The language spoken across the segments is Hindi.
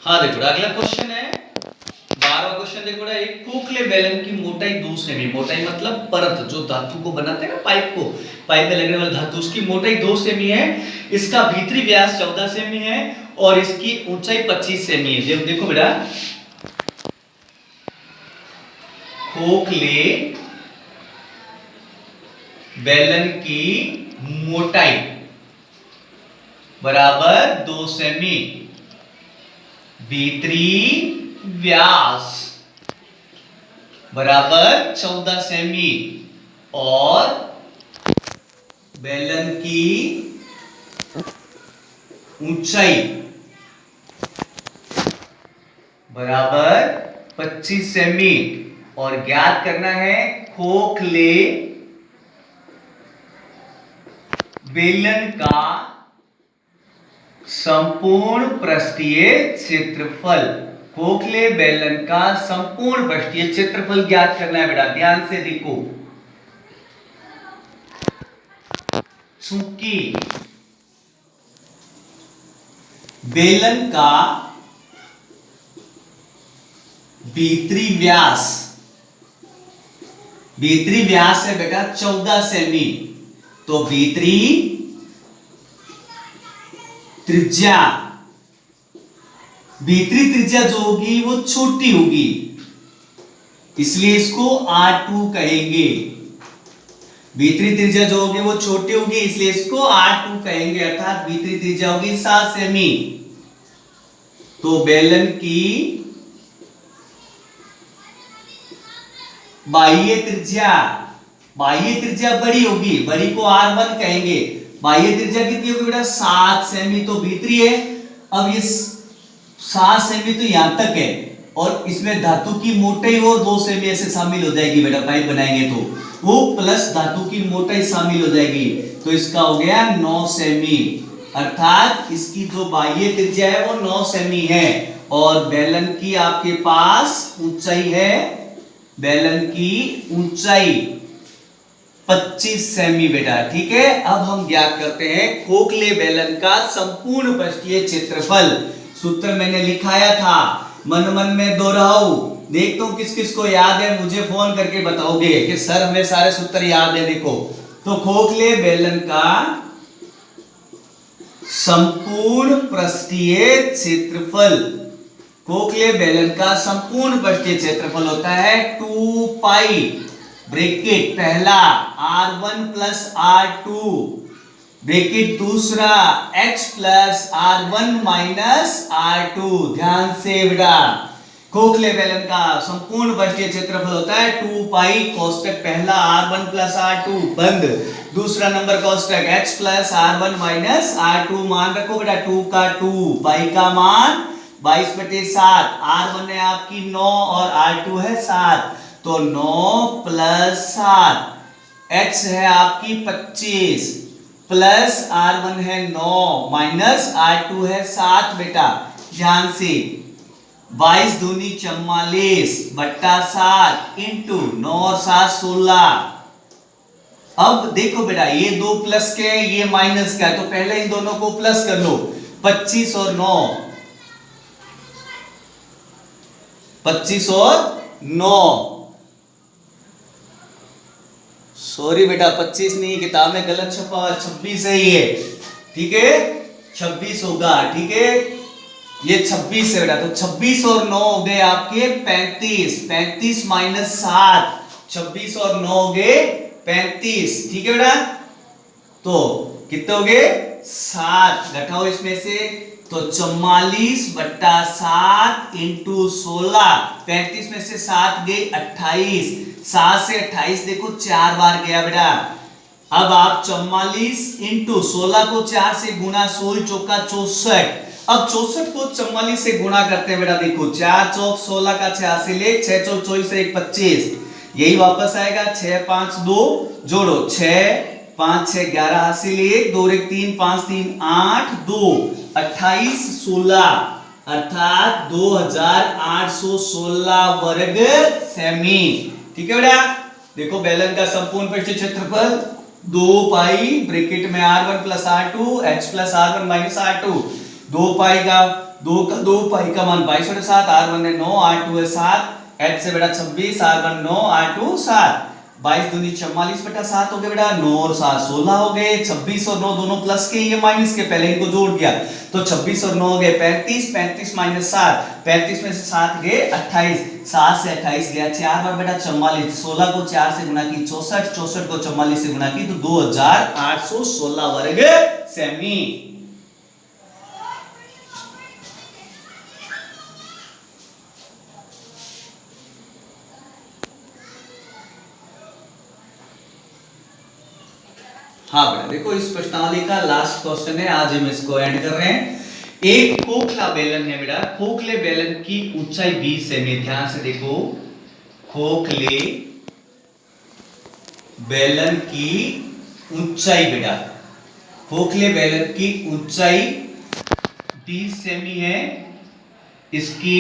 हाँ देखो अगला क्वेश्चन है 12वां क्वेश्चन। देखो एक खोखले बेलन की मोटाई 2 सेमी, मोटाई मतलब परत जो धातु को बनाते हैं ना, पाइप में लगने वाली धातु, उसकी मोटाई 2 सेमी है। इसका भीतरी व्यास 14 सेमी है और इसकी ऊंचाई 25 सेमी है। देखो बेटा, खोखले बेलन की मोटाई बराबर 2 सेमी, भीतरी व्यास बराबर 14 सेमी और बेलन की ऊंचाई बराबर 25 सेमी और ज्ञात करना है खोखले बेलन का संपूर्ण पृष्ठीय क्षेत्रफल। खोखले बेलन का संपूर्ण पृष्ठीय क्षेत्रफल ज्ञात करना है बेटा, ध्यान से देखो। चूंकि बेलन का भीतरी व्यास है बेटा 14 सेमी, तो भीतरी त्रिज्या जो होगी वो छोटी होगी, इसलिए इसको R2 कहेंगे। भीतरी त्रिज्या जो होगी वो छोटी होगी, इसलिए इसको R2 कहेंगे, अर्थात भीतरी त्रिज्या होगी 7 सेमी। तो बेलन की बाह्य त्रिज्या बड़ी होगी, बड़ी को R1 कहेंगे। बाह्य त्रिज्या कितनी होगी बेटा 7 सेमी, तो भीतरी है। अब ये 7 सेमी तो यहां तक है और इसमें धातु की मोटाई और 2 सेमी ऐसे शामिल हो जाएगी बेटा, पाइप बनाएंगे तो वो प्लस धातु की मोटाई शामिल हो जाएगी, तो इसका हो गया 9 सेमी, अर्थात इसकी जो बाह्य त्रिज्या है वो 9 सेमी है और बेलन की आपके पास ऊंचाई है, बेलन की ऊंचाई 25 सेमी बेटा, ठीक है। अब हम ज्ञात करते हैं खोखले बेलन का संपूर्ण पृष्ठीय क्षेत्रफल। सूत्र मैंने लिखाया था, मन मन में दोहराओ, देखता हूं किस किस को याद है, मुझे फोन करके बताओगे कि सर हमें सारे सूत्र याद है। देखो तो खोखले बेलन का संपूर्ण पृष्ठीय क्षेत्रफल, खोखले बेलन का संपूर्ण पृष्ठीय क्षेत्रफल होता है 2 पाई ब्रैकेट पहला R1 प्लस R2 ब्रैकेट दूसरा H plus R1 minus R2। ध्यान से बेटा, खोखले बेलन का संपूर्ण पृष्ठीय क्षेत्रफल होता है 2 पाई कोष्टक पहला R1 प्लस R2 बंद, दूसरा नंबर कोष्टक H plus R1 minus R2। मान रखो बेटा 2 का 2, पाई का मान 22/7, R1 है आपकी 9 और R2 है 7, तो 9 प्लस 7, H है आपकी 25 प्लस R1 है 9 माइनस R2 है 7 बेटा। ध्यान से 22 दूनी 44 बट्टा 7 इंटू 9 और 7 16। अब देखो बेटा ये दो प्लस के है, ये माइनस का है, तो पहले इन दोनों को प्लस कर लो, 25 और 9, 25 और 9, सॉरी बेटा 25 नहीं, किताब में गलत छपा, 26 है ये, ठीक है 26 होगा, ठीक है ये 26 है बेटा, तो 26 और 9 हो गए आपके 35, 35 माइनस 7, 26 और 9 हो गए 35, ठीक है बेटा। तो कितने हो गए 7, घटाओ इसमें से, तो 44 बट्टा 7 इंटू 16, 35 में से 7 गए 28, 7 से 28 देखो 4 बार गया बेटा। अब आप 44 इंटू 16 को 4 से गुणा, 16 चौका 64, अब 64 को 44 से गुणा करते हैं बेटा, देखो 4 चौक 16 का 6 से ले, 6 चौक 24 से 1 25, यही वापस आएगा, 6 5 2 जोड़ो 6 5 6 11 हासिल 1 2 1 3 5 3 8 2 28 16, अर्थात 2816 वर्ग सेमी, ठीक है बेटा। देखो बेलन का संपूर्ण पृष्ठीय क्षेत्रफल 2 पाई ब्रैकेट में R1 plus R2 H plus R1 minus R2, 2 पाई का 2 का 2, पाई का मान 22/7, R1 है 9, R2 है 7, H से बेटा 26, R1 9, R2 7, 22 दूनी 44/7 हो गए बेटा, 9 और 7 16 हो गए, 26 और 9 दोनों प्लस के, ये माइनस के, पहले इनको जोड़ दिया तो 26 और 9 हो गए 35, 35 माइनस 7, 35 में से 7 गए 28, 7 से 28 गया 4 बार बेटा 44, 16 को 4 से गुना की 64, 64 को 44 से गुना की तो 2816 वर्ग सेमी। हाँ बेटा देखो, इस प्रश्नावली का लास्ट क्वेश्चन है, आज हम इसको एंड कर रहे हैं। एक खोखला बेलन है बेटा, खोखले बेलन की ऊंचाई 20 सेमी, ध्यान से देखो, खोखले बेलन की ऊंचाई बेटा, खोखले बेलन की ऊंचाई 20 सेमी है, इसकी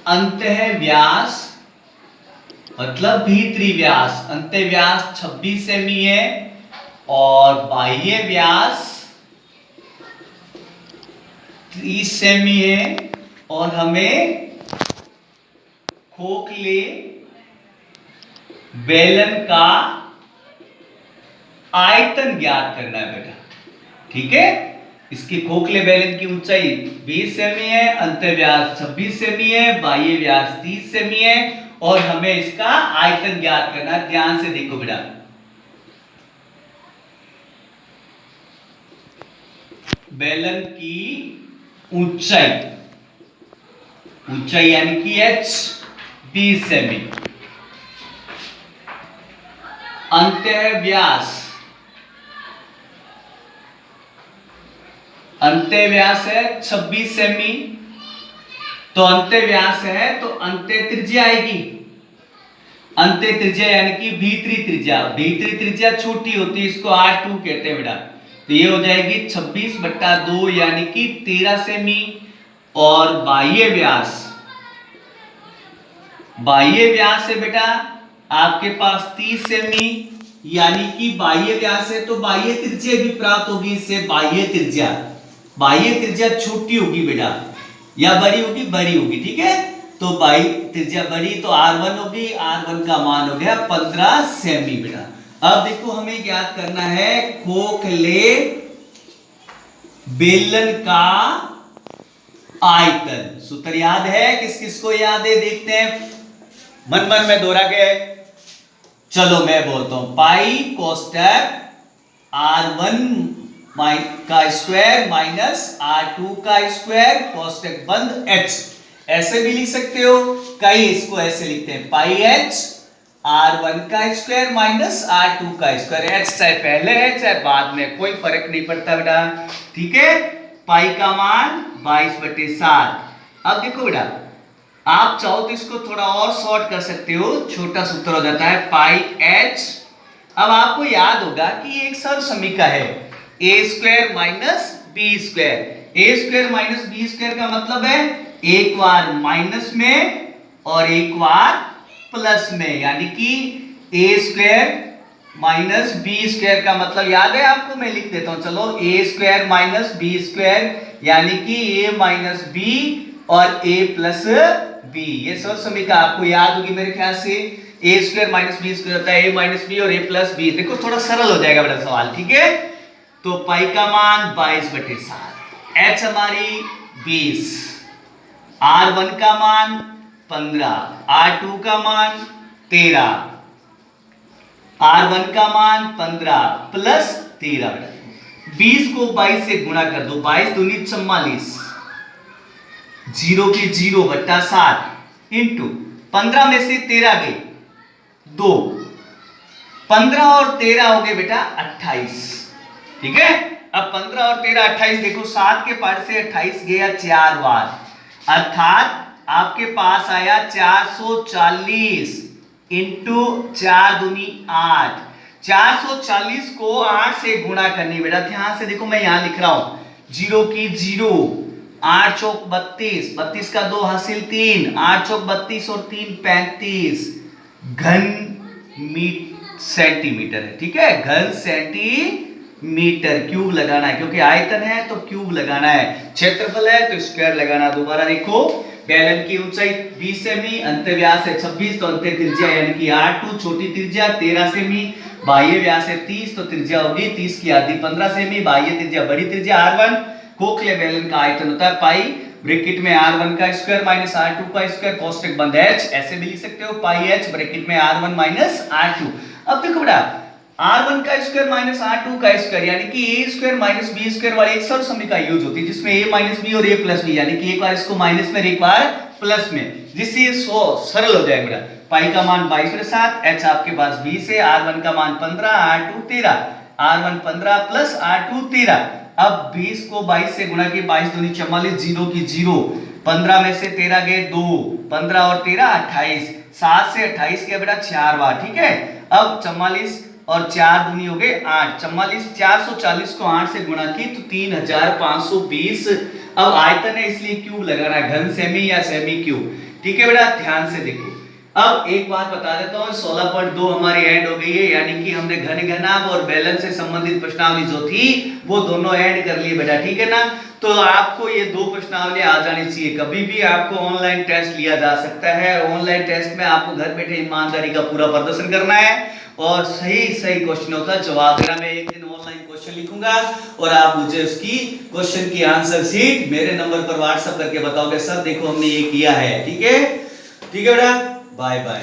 अंतः व्यास मतलब भीतरी व्यास, अंतः व्यास 26 सेमी है और बाह्य व्यास 30 सेमी है, और हमें खोखले बेलन का आयतन ज्ञात करना है बेटा, ठीक है। इसकी खोखले बेलन की ऊंचाई 20 सेमी है, अंतः व्यास 26 सेमी है, बाह्य व्यास 30 सेमी है, और हमें इसका आयतन ज्ञात करना है। ध्यान से देखो बेटा, बेलन की ऊंचाई, ऊंचाई यानी कि h 20 सेमी, अंतः व्यास, अंतः व्यास है 26 सेमी, तो अंतः व्यास है तो अंतः त्रिज्या आएगी, अंतः त्रिज्या यानी कि भीतरी त्रिज्या, भीतरी त्रिज्या छोटी होती है, इसको R2 कहते हैं बेटा, तो ये हो जाएगी 26/2 यानी कि 13 सेमी, और बाह्य व्यास, बाह्य व्यास है बेटा आपके पास 30 सेमी, यानी कि बाह्य व्यास है तो बाह्य त्रिज्या भी प्राप्त होगी इससे, बाह्य त्रिज्या, बाह्य त्रिज्या छोटी होगी बेटा या बड़ी होगी, बड़ी होगी, ठीक है। तो बाह्य त्रिज्या बड़ी तो R1 होगी, R1 का मान हो गया 15 सेमी बेटा। अब देखो हमें ज्ञात करना है खोखले बेलन का आयतन। सूत्र याद है, किस किस को याद है देखते हैं, मन मन में दोहरा के, चलो मैं बोलता हूं, पाई कोष्टक R1 का स्क्वायर माइनस R2 का स्क्वायर कोष्टक बंद H, ऐसे भी लिख सकते हो, कई इसको ऐसे लिखते हैं, पाई H R1 का स्क्वायर माइनस R2 का स्क्वायर, H चाहे पहले है चाहे बाद में, कोई फर्क नहीं पड़ता बेटा, ठीक है। पाई का मान 22/7। अब देखो बेटा, आप चाहो तो इसको थोड़ा और शॉर्ट कर सकते हो, छोटा सूत्र हो जाता है पाई H। अब आपको याद होगा कि एक सर्व समीकरण है a² minus b², a² minus b² का मतलब है एक बार माइनस में और एक बार प्लस में, यानी कि a² माइनस b² का मतलब याद है आपको, मैं लिख देता हूं, चलो a² माइनस b² यानी कि a माइनस b और a प्लस b, ये सर्व समीकरण आपको याद होगी मेरे ख्याल से, a² माइनस b² होता है a माइनस b और a प्लस b। देखो थोड़ा सरल हो जाएगा बेटा सवाल, ठीक है। तो पाई का मान 22/7, h हमारी 20, R1 का मान 15, R2 का मान 13, R1 का मान 15 प्लस 13, 20 को 22 से गुणा कर दो, 22 दूनी 44, 0 के 0/7 इंटू 15 में से 13 गए 2, 15 और 13 हो गए बेटा 28, ठीक है। अब 15 और 13 28, देखो 7 के पार से 28 गया 4 बार, अर्थात आपके पास आया 440 इंटू 4 दूनी 8, 440 को 8 से गुणा करनी बेटा, ध्यान से देखो मैं यहां लिख रहा हूं, 0 की 0, 8 चौक 32, 32 का 2 हासिल 3, 8 चौक 32 और 3 35 घन सेंटीमीटर है, ठीक है, घन सेंटीमीटर मीटर। क्यूब लगाना है क्योंकि आयतन है तो क्यूब लगाना है, क्षेत्रफल है तो स्क्वायर लगाना। दोबारा देखो, बेलन की ऊंचाई 20 सेमी, अंतव्यास है 26, तो अंत्य त्रिज्या यानी कि R2, छोटी त्रिज्या 13 सेमी, बाह्य व्यास है 30, तो त्रिज्या होगी 30 की आधी 15 सेमी, बाह्य त्रिज्या बड़ी त्रिज्या R1। खोखले बेलन का आयतन होता है पाई, ब्रैकेट में R1 का स्क्वायर माइनस R2 का स्क्वायर, कोष्टक बंद H, ऐसे भी लिख सकते हो पाई H ब्रैकेट में R1 माइनस R2। अब देखो बेटा, R1 का स्क्वायर माइनस R2 का स्क्वायर यानी कि a square minus b square वाली एक सरल समीकरण यूज होती है जिसमें a माइनस b और a प्लस b, यानी कि एक बार इसको माइनस में एक बार प्लस में, जिससे ये सरल हो जाएगा। पाई का मान 22/7, h आपके पास 20 है, R1 का मान 15, R2 13, R1 15 प्लस R2 13। अब 20 को 22 से गुणा किए, 22 दूनी 44, 0 की 0, 15 में से 13 गए 2, 15 और 13 28, 7 से 28 के बेटा 4 बार, ठीक है। अब 44 और 4 दूनी हो गए 8, 44 440 को 8 से गुणा की तो 3520। अब आयतन है इसलिए क्यूब लगाना है, घन सेमी या सेमी क्यूब, ठीक है बेटा। ध्यान से देखो, अब एक बात बता देता हूं, 16.2 हमारी एंड हो गई है, यानी कि हमने घन घनाभ और बेलन से संबंधित प्रश्नावली जो थी वो दोनों ऐड कर लिए बेटा, ठीक है ना। तो आपको ये दो प्रश्नावली आ जानी चाहिए। कभी भी आपको ऑनलाइन टेस्ट लिया जा सकता है, ऑनलाइन टेस्ट में आपको घर बैठे ईमानदारी का पूरा प्रदर्शन करना है और सही क्वेश्चनों का जवाब देना। मैं एक दिन ऑनलाइन क्वेश्चन लिखूंगा और आप मुझे उसकी क्वेश्चन की आंसर शीट मेरे नंबर पर व्हाट्सएप करके बताओगे, सर देखो हमने ये किया है, ठीक है बेटा। Bye bye.